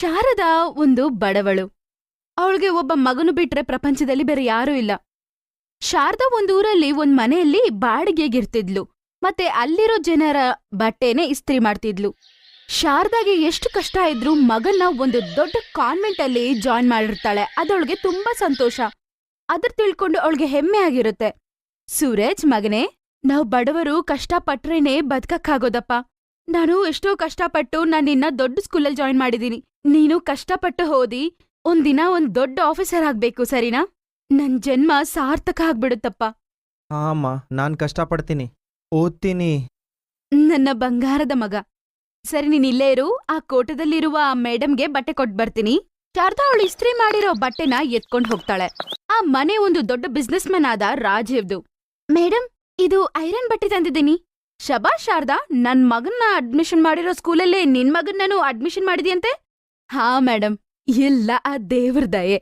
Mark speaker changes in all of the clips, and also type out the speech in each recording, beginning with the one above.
Speaker 1: ಶಾರದಾ ಒಂದು ಬಡವಳು. ಅವಳಿಗೆ ಒಬ್ಬ ಮಗನು ಬಿಟ್ರೆ ಪ್ರಪಂಚದಲ್ಲಿ ಬೇರೆ ಯಾರೂ ಇಲ್ಲ. ಶಾರದಾ ಒಂದೂರಲ್ಲಿ ಒಂದ್ ಮನೆಯಲ್ಲಿ ಬಾಡಿಗೆಗಿರ್ತಿದ್ಲು. ಮತ್ತೆ ಅಲ್ಲಿರೋ ಜನರ ಬಟ್ಟೆನೆ ಇಸ್ತ್ರಿ ಮಾಡ್ತಿದ್ಲು. ಶಾರದಾಗೆ ಎಷ್ಟು ಕಷ್ಟ ಇದ್ರೂ ಮಗನ್ನ ಒಂದು ದೊಡ್ಡ ಕಾನ್ವೆಂಟ್ ಅಲ್ಲಿ ಜಾಯಿನ್ ಮಾಡಿರ್ತಾಳೆ. ಅದೊಳಗೆ ತುಂಬಾ ಸಂತೋಷ. ಅದ್ರ ತಿಳ್ಕೊಂಡು ಅವಳಿಗೆ ಹೆಮ್ಮೆ ಆಗಿರುತ್ತೆ. ಸೂರಜ್ ಮಗನೇ, ನಾವ್ ಬಡವರು ಕಷ್ಟಪಟ್ರೇನೆ ಬದುಕಕ್ಕಾಗೋದಪ್ಪ. ನಾನು ಎಷ್ಟೋ ಕಷ್ಟಪಟ್ಟು ನಾನಿನ್ನ ದೊಡ್ಡ ಸ್ಕೂಲಲ್ಲಿ ಜಾಯಿನ್ ಮಾಡಿದೀನಿ. ನೀನು ಕಷ್ಟಪಟ್ಟು ಓದಿ ಒಂದಿನ ಒಂದ್ ದೊಡ್ಡ ಆಫೀಸರ್ ಆಗ್ಬೇಕು, ಸರಿನಾ? ನನ್ ಜನ್ಮ ಸಾರ್ಥಕ ಆಗ್ಬಿಡುತ್ತಪ್ಪ.
Speaker 2: ಹಾ ಅಮ್ಮ, ನಾನ್ ಕಷ್ಟಪಡ್ತೀನಿ, ಓದ್ತೀನಿ.
Speaker 1: ನನ್ನ ಬಂಗಾರದ ಮಗ. ಸರಿ, ನೀನ್ ಇಲ್ಲೇ ಇರು. ಆ ಕೋಟದಲ್ಲಿರುವ ಆ ಮೇಡಮ್ಗೆ ಬಟ್ಟೆ ಕೊಟ್ ಬರ್ತೀನಿ. ಶಾರದಾ ಅವಳು ಇಸ್ತ್ರಿ ಮಾಡಿರೋ ಬಟ್ಟೆನ ಎತ್ಕೊಂಡ್ ಹೋಗ್ತಾಳೆ. ಆ ಮನೆ ಒಂದು ದೊಡ್ಡ ಬಿಸ್ನೆಸ್ ಮ್ಯಾನ್ ಆದ ರಾಜೀವ್ದು. ಮೇಡಮ್, ಇದು ಐರನ್ ಬಟ್ಟೆ ತಂದಿದ್ದೀನಿ. ಶಬಾಷ್ ಶಾರದಾ, ನನ್ ಮಗನ್ನ ಅಡ್ಮಿಷನ್ ಮಾಡಿರೋ ಸ್ಕೂಲಲ್ಲೇ ನಿನ್ ಮಗನ್ನೂ ಅಡ್ಮಿಷನ್ ಮಾಡಿದ್ಯಂತೆ? ಹಾ ಮೇಡಮ್, ಇಲ್ಲ ಆ ದೇವ್ರ ದಯೆ.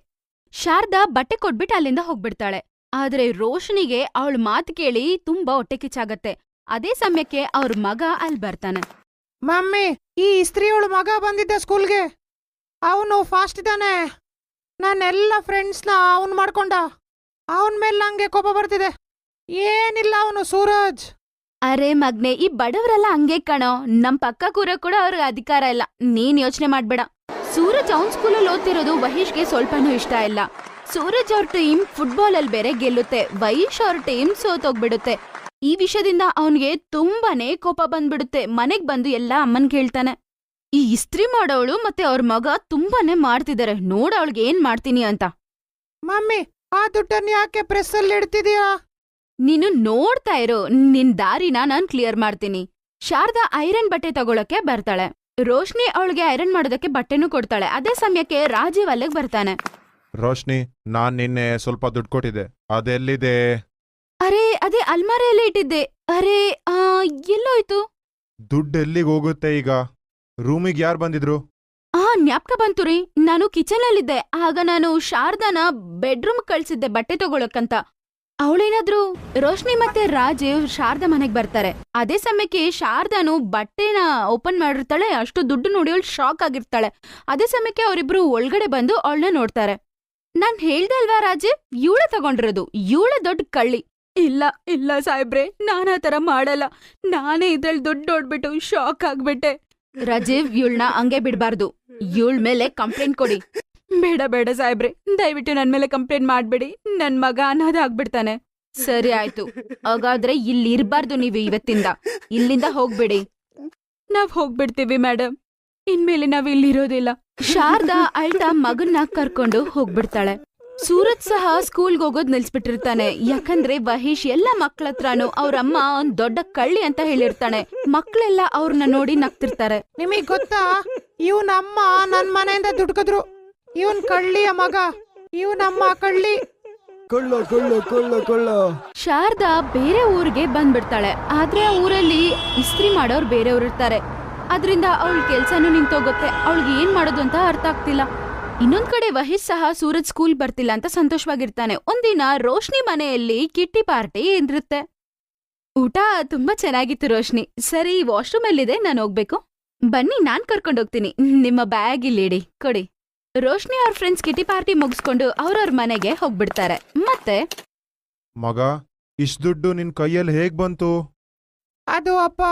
Speaker 1: ಶಾರದಾ ಬಟ್ಟೆ ಕೊಟ್ಬಿಟ್ಟು ಅಲ್ಲಿಂದ ಹೋಗ್ಬಿಡ್ತಾಳೆ. ಆದ್ರೆ ರೋಶನಿಗೆ ಅವಳ ಮಾತು ಕೇಳಿ ತುಂಬಾ ಹೊಟ್ಟೆ ಕಿಚ್ಚಾಗತ್ತೆ. ಅದೇ ಸಮಯಕ್ಕೆ ಅವ್ರ ಮಗ ಅಲ್ಲಿ ಬರ್ತಾನೆ.
Speaker 3: ಮಮ್ಮಿ, ಈ ಇಸ್ತ್ರಿಯವಳು ಮಗ ಬಂದಿದ್ದ ಸ್ಕೂಲ್ಗೆ. ಅವನು ಫಾಸ್ಟ್ ಇದ್ದಾನೆ. ನನ್ನೆಲ್ಲ ಫ್ರೆಂಡ್ಸ್ನ ಅವನು ಮಾಡ್ಕೊಂಡ. ಅವನ ಮೇಲೆ ನಂಗೆ ಕೋಪ ಬರ್ತಿದೆ. ಏನಿಲ್ಲ ಅವನು ಸೂರಜ್.
Speaker 1: ಅರೆ ಮಗ್ನೆ, ಈ ಬಡವರೆಲ್ಲ ಹಂಗೆ ಕಣೋ. ನಮ್ ಪಕ್ಕ ಕೂರ ಕೂಡ ಅವ್ರಿಗೆ ಅಧಿಕಾರ ಇಲ್ಲ. ನೀನ್ ಯೋಚನೆ ಮಾಡ್ಬೇಡ. ಸೂರಜ್ ಅವನ್ ಸ್ಕೂಲಲ್ಲಿ ಓದ್ತಿರೋದು ವಹೀಶ್ಗೆ ಸ್ವಲ್ಪನೂ ಇಷ್ಟ ಇಲ್ಲ. ಸೂರಜ್ ಅವ್ರ ಟೀಮ್ ಫುಟ್ಬಾಲ್ ಅಲ್ಲಿ ಬೇರೆ ಗೆಲ್ಲುತ್ತೆ, ವಹೀಶ್ ಅವ್ರ ಟೀಮ್ ಸೋತೋಗ್ಬಿಡುತ್ತೆ. ಈ ವಿಷಯದಿಂದ ಅವನ್ಗೆ ತುಂಬಾನೇ ಕೋಪ ಬಂದ್ಬಿಡುತ್ತೆ. ಮನೆಗ್ ಬಂದು ಎಲ್ಲ ಅಮ್ಮನ್ ಕೇಳ್ತಾನೆ. ಈ ಇಸ್ತ್ರಿ ಮಾಡೋಳು ಮತ್ತೆ ಅವ್ರ ಮಗ ತುಂಬಾನೇ ಮಾಡ್ತಿದಾರೆ. ನೋಡ ಅವಳಿಗೆ ಏನ್ ಮಾಡ್ತೀನಿ ಅಂತ.
Speaker 3: ಮಮ್ಮಿ, ಆ ದುಡ್ಡನ್ನ ಯಾಕೆ ಪ್ರೆಸ್ ಅಲ್ಲಿ ಇಡ್ತಿದೀಯಾ?
Speaker 1: ನೀನು ನೋಡ್ತಾ ಇರೋ, ನಿನ್ ದಾರಿನ ನಾನ್ ಕ್ಲಿಯರ್ ಮಾಡ್ತೀನಿ. ಶಾರದಾ ಐರನ್ ಬಟ್ಟೆ ತಗೊಳಕ್ಕೆ ಬರ್ತಾಳೆ. ರೋಶ್ನಿ ಅವಳಿಗೆ ಐರನ್ ಮಾಡೋದಕ್ಕೆ ಬಟ್ಟೆನೂ ಕೊಡ್ತಾಳೆ. ಅದೇ ಸಮಯಕ್ಕೆ ರಾಜೀವ್ ಅಲ್ಲಿಗ್ ಬರ್ತಾನೆ.
Speaker 4: ರೋಶ್ನಿ, ನಾನ್ ನಿನ್ನೆ ಸ್ವಲ್ಪ ದುಡ್ಡು ಕೊಟ್ಟಿದ್ದೆ, ಅದೆಲ್ಲಿದೆ?
Speaker 1: ಅರೆ, ಅದೇ ಅಲ್ಮಾರಿಯಲ್ಲಿ ಇಟ್ಟಿದ್ದೆ. ಅರೆ, ಎಲ್ಲೋಯ್ತು?
Speaker 4: ದುಡ್ಡು ಎಲ್ಲಿಗೆ ಹೋಗುತ್ತೆ ಈಗ? ರೂಮಿಗೆ ಯಾರು ಬಂದಿದ್ರು?
Speaker 1: ಜ್ಞಾಪಕ ಬಂತು ರೀ. ನಾನು ಕಿಚನ್ ಅಲ್ಲಿದ್ದೆ. ಆಗ ನಾನು ಶಾರದಾನ ಬೆಡ್ರೂಮ್ ಕಳ್ಸಿದ್ದೆ ಬಟ್ಟೆ ತಗೊಳಕ್ಕಂತ. ಅವಳೇನಾದ್ರೂ ರೋಶ್ನಿ ಮತ್ತೆ ರಾಜೀವ್ ಶಾರದಾ ಮನೆಗ್ ಬರ್ತಾರೆ. ಅದೇ ಸಮಯಕ್ಕೆ ಶಾರದಾನು ಬಟ್ಟೆನ ಓಪನ್ ಮಾಡಿರ್ತಾಳೆ. ಅಷ್ಟು ದುಡ್ಡು ನೋಡಿ ಅವಳು ಶಾಕ್ ಆಗಿರ್ತಾಳೆ. ಅದೇ ಸಮಯಕ್ಕೆ ಅವರಿಬ್ರು ಒಳಗಡೆ ಬಂದು ಅವಳನ್ನ ನೋಡ್ತಾರೆ. ನಾನ್ ಹೇಳ್ದೆ ಅಲ್ವಾ ರಾಜೀವ್, ಇವಳೆ ತಗೊಂಡಿರೋದು. ಇವಳೆ ದೊಡ್ಡ ಕಳ್ಳಿ. ಇಲ್ಲ ಇಲ್ಲ ಸಾಹೇಬ್ರೆ, ನಾನ್ ಆ ತರ ಮಾಡಲ್ಲ. ನಾನೇ ಇದ್ರಲ್ಲಿ ದುಡ್ಡು ನೋಡ್ಬಿಟ್ಟು ಶಾಕ್ ಆಗ್ಬಿಟ್ಟೆ. ರಾಜೀವ್, ಇವಳನ್ನ ಹಂಗೆ ಬಿಡ್ಬಾರ್ದು. ಇವಳ ಮೇಲೆ ಕಂಪ್ಲೇಂಟ್ ಕೊಡಿ. ಬೇಡ ಬೇಡ ಸಾಹೇಬ್ರೆ, ದಯವಿಟ್ಟು ನನ್ ಮೇಲೆ ಕಂಪ್ಲೇಂಟ್ ಮಾಡ್ಬೇಡಿ. ನನ್ ಮಗ ಅನಾಥ ಆಗ್ಬಿಡ್ತಾನೆ. ಸರಿ ಆಯ್ತು, ಹಾಗಾದ್ರೆ ಇಲ್ಲಿ ಇರ್ಬಾರ್ದು ನೀವು ಇವತ್ತಿಂದ. ಇಲ್ಲಿಂದ ಹೋಗ್ಬಿಡಿ. ನಾವ್ ಹೋಗ್ಬಿಡ್ತೀವಿ ಮೇಡಮ್. ಇನ್ಮೇಲೆ ನಾವ್ ಇಲ್ಲಿರೋದಿಲ್ಲ. ಶಾರದಾ ಅಳ್ತಾ ಮಗನ್ನ ಕರ್ಕೊಂಡು ಹೋಗ್ಬಿಡ್ತಾಳೆ. ಸೂರಜ್ ಸಹ ಸ್ಕೂಲ್ಗೆ ಹೋಗೋದ್ ನಿಲ್ಸ್ಬಿಟ್ಟಿರ್ತಾನೆ. ಯಾಕಂದ್ರೆ ವಹೀಶ್ ಎಲ್ಲ ಮಕ್ಳತ್ರನೂ ಅವ್ರಮ್ಮ ಒಂದ್ ದೊಡ್ಡ ಕಳ್ಳಿ ಅಂತ ಹೇಳಿರ್ತಾನೆ. ಮಕ್ಳೆಲ್ಲ ಅವ್ರನ್ನ ನೋಡಿ ನಗ್ತಿರ್ತಾರೆ.
Speaker 3: ನಿಮಗ್ ಗೊತ್ತಾ, ಇವನಮ್ಮ ನನ್ ಮನೆಯಿಂದ ದುಡ್ಕದ್ರು. ಇವನ್ ಕಳ್ಳಿಯ ಮಗ. ಇವನಮ್ಮ ಕಳ್ಳಿ.
Speaker 2: ಕೊಳ್ಳ ಕೊಳ್ಳ ಕೊಳ್ಳ ಕೊಳ್ಳ.
Speaker 1: ಶಾರದಾ ಬೇರೆ ಊರಿಗೆ ಬಂದ್ಬಿಡ್ತಾಳೆ. ಆದ್ರೆ ಆ ಊರಲ್ಲಿ ಇಸ್ತ್ರಿ ಮಾಡೋರ್ ಬೇರೆಯವ್ರಿರ್ತಾರೆ. ಅದ್ರಿಂದ ಅವಳ ಕೆಲ್ಸನೂ ನಿಂತೋಗುತ್ತೆ. ಅವಳಿಗೆ ಏನ್ ಮಾಡೋದು ಅಂತ ಅರ್ಥ ಆಗ್ತಿಲ್ಲ. ಇನ್ನೊಂದ್ ಕಡೆ ವಹೀಶ್ ಸಹ ಸೂರಜ್ ಸ್ಕೂಲ್ ಬರ್ತಿಲ್ಲ ಅಂತ ಸಂತೋಷವಾಗಿರ್ತಾನೆ. ಒಂದಿನ ರೋಶ್ನಿ ಮನೆಯಲ್ಲಿ ಕಿಟ್ಟಿ ಪಾರ್ಟಿ ಇರುತ್ತೆ. ಊಟ ತುಂಬಾ ಚೆನ್ನಾಗಿತ್ತು ರೋಶ್ನಿ. ಸರಿ, ವಾಶ್ರೂಮ್ ಎಲ್ಲಿದೆ? ನಾನು ಹೋಗ್ಬೇಕು. ಬನ್ನಿ, ನಾನ್ ಕರ್ಕೊಂಡೋಗ್ತೀನಿ. ನಿಮ್ಮ ಬ್ಯಾಗ್ ಇಲ್ಲಿಡಿ, ಕೊಡಿ. ರೋಶ್ನಿ ಅವ್ರ ಫ್ರೆಂಡ್ಸ್ ಕಿಟಿ ಪಾರ್ಟಿ ಮುಗಿಸ್ಕೊಂಡು ಅವ್ರವ್ರ ಮನೆಗೆ ಹೋಗ್ಬಿಡ್ತಾರೆ. ಮತ್ತೆ
Speaker 4: ಮಗ, ಇಷ್ಟು ದುಡ್ಡು ನಿನ್ ಕೈಯಲ್ಲಿ ಹೇಗ್ ಬಂತು?
Speaker 3: ಅದು ಅಪ್ಪ,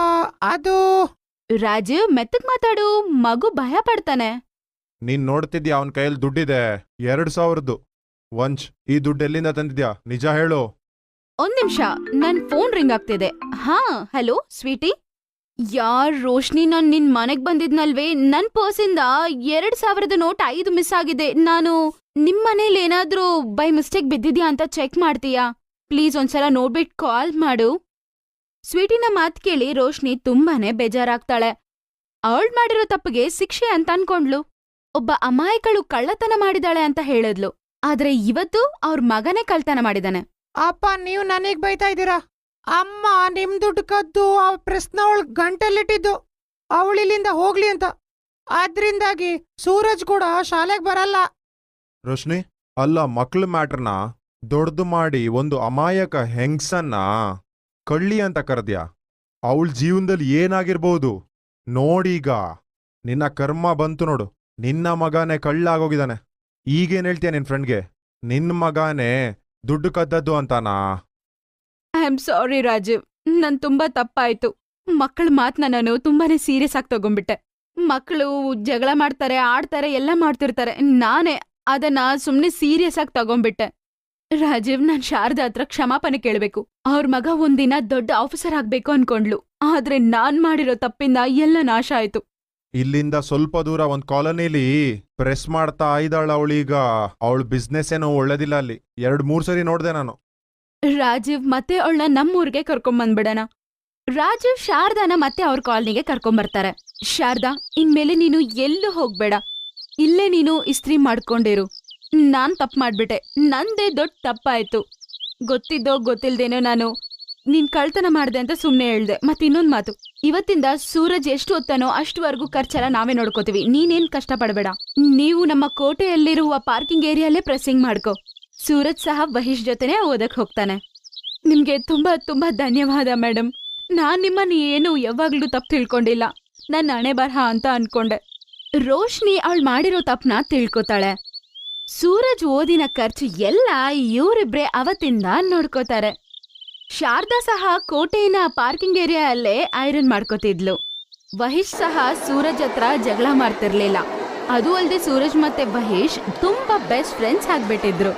Speaker 3: ಅದು
Speaker 1: ರಾಜೀವ್ ಮೆತ್ತಗ್ ಮಾತಾಡು. ಮಗು ಭಯ ಪಡ್ತಾನೆ.
Speaker 4: ನೀನ್ ನೋಡ್ತಿದ್ಯಾ ಅವನ್ ಕೈಯಲ್ಲಿ ದುಡ್ಡಿದೆ, 2000. ವಂಚ್, ಈ ದುಡ್ಡು ಎಲ್ಲಿಂದ ತಂದಿದ್ಯಾ? ನಿಜ ಹೇಳು.
Speaker 1: ಒಂದ್ ನಿಮಿಷ, ನನ್ ಫೋನ್ ರಿಂಗ್ ಆಗ್ತಿದೆ. ಹಾ, ಹಲೋ ಸ್ವೀಟಿ. ಯಾರ್ ರೋಶ್ನಿ, ನಾನ್ ನಿನ್ ಮನೆಗ್ ಬಂದಿದ್ನಲ್ವೇ, ನನ್ ಪರ್ಸಿಂದ 2000 ನೋಟ್ 5 ಮಿಸ್ ಆಗಿದೆ. ನಾನು ನಿಮ್ ಮನೇಲಿ ಏನಾದ್ರೂ ಬೈ ಮಿಸ್ಟೇಕ್ ಬಿದ್ದಿದ್ಯಾ ಅಂತ ಚೆಕ್ ಮಾಡ್ತೀಯಾ? ಪ್ಲೀಸ್ ಒಂದ್ಸಲ ನೋಡ್ಬಿಟ್ ಕಾಲ್ ಮಾಡು. ಸ್ವೀಟಿನ ಮಾತ್ ಕೇಳಿ ರೋಶ್ನಿ ತುಂಬಾನೇ ಬೇಜಾರಾಗ್ತಾಳೆ. ಅವಳ್ ಮಾಡಿರೋ ತಪ್ಪಿಗೆ ಶಿಕ್ಷೆ ಅಂತ ಅನ್ಕೊಂಡ್ಲು. ಒಬ್ಬ ಅಮಾಯಕಳು ಕಳ್ಳತನ ಮಾಡಿದಾಳೆ ಅಂತ ಹೇಳಿದ್ಲು. ಆದ್ರೆ ಇವತ್ತು ಅವ್ರ ಮಗನೇ ಕಳ್ತನ ಮಾಡಿದಾನೆ.
Speaker 3: ಅಪ್ಪ, ನೀವು ನನಗ್ ಬೈತಾ ಇದ್ದೀರಾ? ಅಮ್ಮ ನಿಮ್ ದುಡ್ಡು ಕದ್ದು ಆ ಪ್ರೆಸ್ನ ಅವಳು ಗಂಟಲ್ಲಿಟ್ಟಿದ್ದು ಅವಳಿಲ್ಲಿಂದ ಹೋಗ್ಲಿ ಅಂತ. ಅದ್ರಿಂದಾಗಿ ಸೂರಜ್ ಕೂಡ ಶಾಲೆಗ್ ಬರಲ್ಲ.
Speaker 4: ರೋಶ್ನಿ, ಅಲ್ಲ, ಮಕ್ಳ ಮ್ಯಾಟ್ರನ್ನ ದೊಡ್ಡದು ಮಾಡಿ ಒಂದು ಅಮಾಯಕ ಹೆಂಗ್ಸನ್ನ ಕಳ್ಳಿ ಅಂತ ಕರೆದ್ಯಾ? ಅವಳ ಜೀವನದಲ್ಲಿ ಏನಾಗಿರ್ಬೋದು ನೋಡೀಗ. ನಿನ್ನ ಕರ್ಮ ಬಂತು ನೋಡು. ನಿನ್ನ ಮಗನೇ ಕಳ್ಳಾಗೋಗಿದ್ದಾನೆ. ಈಗೇನ್ ಹೇಳ್ತೀಯ ನಿನ್ ಫ್ರೆಂಡ್ಗೆ? ನಿನ್ ಮಗನೇ ದುಡ್ಡು ಕದ್ದದ್ದು ಅಂತಾನಾ?
Speaker 1: ಐ ಆಮ್ ಸಾರಿ ರಾಜೀವ್, ನನ್ ತುಂಬಾ ತಪ್ಪಾಯ್ತು. ಮಕ್ಕಳ ಮಾತ್ನ ನಾನು ತುಂಬಾನೇ ಸೀರಿಯಸ್ ಆಗಿ ತಗೊಂಡ್ಬಿಟ್ಟೆ. ಮಕ್ಕಳು ಜಗಳ ಮಾಡ್ತಾರೆ, ಆಡ್ತಾರೆ, ಎಲ್ಲ ಮಾಡ್ತಿರ್ತಾರೆ. ನಾನೇ ಅದನ್ನ ಸುಮ್ನೆ ಸೀರಿಯಸ್ ಆಗಿ ತಗೊಂಡ್ಬಿಟ್ಟೆ. ರಾಜೀವ್, ನಾನ್ ಶಾರದಾ ಹತ್ರ ಕ್ಷಮಾಪಣೆ ಕೇಳ್ಬೇಕು. ಅವ್ರ ಮಗ ಒಂದಿನ ದೊಡ್ಡ ಆಫೀಸರ್ ಆಗ್ಬೇಕು ಅನ್ಕೊಂಡ್ಲು. ಆದ್ರೆ ನಾನ್ ಮಾಡಿರೋ ತಪ್ಪಿಂದ ಎಲ್ಲ ನಾಶ ಆಯ್ತು.
Speaker 4: ಇಲ್ಲಿಂದ ಸ್ವಲ್ಪ ದೂರ ಒಂದ್ ಕಾಲೋನಿಲಿ ಪ್ರೆಸ್ ಮಾಡ್ತಾ ಇದ್ದಾಳ ಅವಳೀಗ. ಅವಳ ಬಿಸ್ನೆಸ್ ಏನೋ ಒಳ್ಳೇದಿಲ್ಲ ಅಲ್ಲಿ. 2-3 ಸರಿ ನೋಡ್ದೆ ನಾನು.
Speaker 1: ರಾಜೀವ್, ಮತ್ತೆ ಅವಳನ್ನ ನಮ್ಮೂರ್ಗೆ ಕರ್ಕೊಂಬಂದ್ಬಿಡಣ. ರಾಜೀವ್ ಶಾರದಾನ ಮತ್ತೆ ಅವ್ರ ಕಾಲನಿಗೆ ಕರ್ಕೊಂಬರ್ತಾರೆ. ಶಾರದಾ, ಇನ್ಮೇಲೆ ನೀನು ಎಲ್ಲೂ ಹೋಗ್ಬೇಡ, ಇಲ್ಲೇ ನೀನು ಇಸ್ತ್ರಿ ಮಾಡ್ಕೊಂಡಿರು. ನಾನ್ ತಪ್ಪು ಮಾಡ್ಬಿಟ್ಟೆ, ನಂದೇ ದೊಡ್ಡ ತಪ್ಪಾಯ್ತು. ಗೊತ್ತಿದ್ದೋ ಗೊತ್ತಿಲ್ದೇನೋ ನಾನು ನೀನ್ ಕಳ್ತನ ಮಾಡ್ದೆ ಅಂತ ಸುಮ್ನೆ ಹೇಳ್ದೆ. ಮತ್ತಿನ್ನೊಂದ್ ಮಾತು, ಇವತ್ತಿಂದ ಸೂರಜ್ ಎಷ್ಟು ಹೊತ್ತಾನೋ ಅಷ್ಟುವರೆಗೂ ಖರ್ಚೆಲ್ಲ ನಾವೇ ನೋಡ್ಕೋತೀವಿ. ನೀನೇನ್ ಕಷ್ಟ ಪಡ್ಬೇಡ. ನೀವು ನಮ್ಮ ಕೋಟೆಯಲ್ಲಿರುವ ಪಾರ್ಕಿಂಗ್ ಏರಿಯಲ್ಲೇ ಪ್ರೆಸ್ಸಿಂಗ್ ಮಾಡ್ಕೋ. ಸೂರಜ್ ಸಹ ವಹೀಶ್ ಜೊತೆನೇ ಓದಕ್ ಹೋಗ್ತಾನೆ. ನಿಮ್ಗೆ ತುಂಬಾ ತುಂಬಾ ಧನ್ಯವಾದ ಮೇಡಮ್. ನಾನ್ ನಿಮ್ಮನ್ನ ಏನು ಯಾವಾಗ್ಲೂ ತಪ್ಪು ತಿಳ್ಕೊಂಡಿಲ್ಲ. ನನ್ನ ಹಣೆ ಬರಹ ಅಂತ ಅನ್ಕೊಂಡೆ. ರೋಶ್ನಿ ಅವಳು ಮಾಡಿರೋ ತಪ್ಪನ ತಿಳ್ಕೊತಾಳೆ. ಸೂರಜ್ ಓದಿನ ಖರ್ಚು ಎಲ್ಲ ಇವರಿಬ್ರೇ ಅವತ್ತಿಂದ ನೋಡ್ಕೋತಾರೆ. ಶಾರದಾ ಸಹ ಕೋಟೆಯ ಪಾರ್ಕಿಂಗ್ ಏರಿಯಾಲ್ಲೇ ಐರನ್ ಮಾಡ್ಕೋತಿದ್ಲು. ವಹೀಶ್ ಸಹ ಸೂರಜ್ ಹತ್ರ ಜಗಳ ಮಾಡ್ತಿರ್ಲಿಲ್ಲ. ಅದು ಅಲ್ಲದೆ ಸೂರಜ್ ಮತ್ತೆ ವಹೀಶ್ ತುಂಬಾ ಬೆಸ್ಟ್ ಫ್ರೆಂಡ್ಸ್ ಆಗ್ಬಿಟ್ಟಿದ್ರು.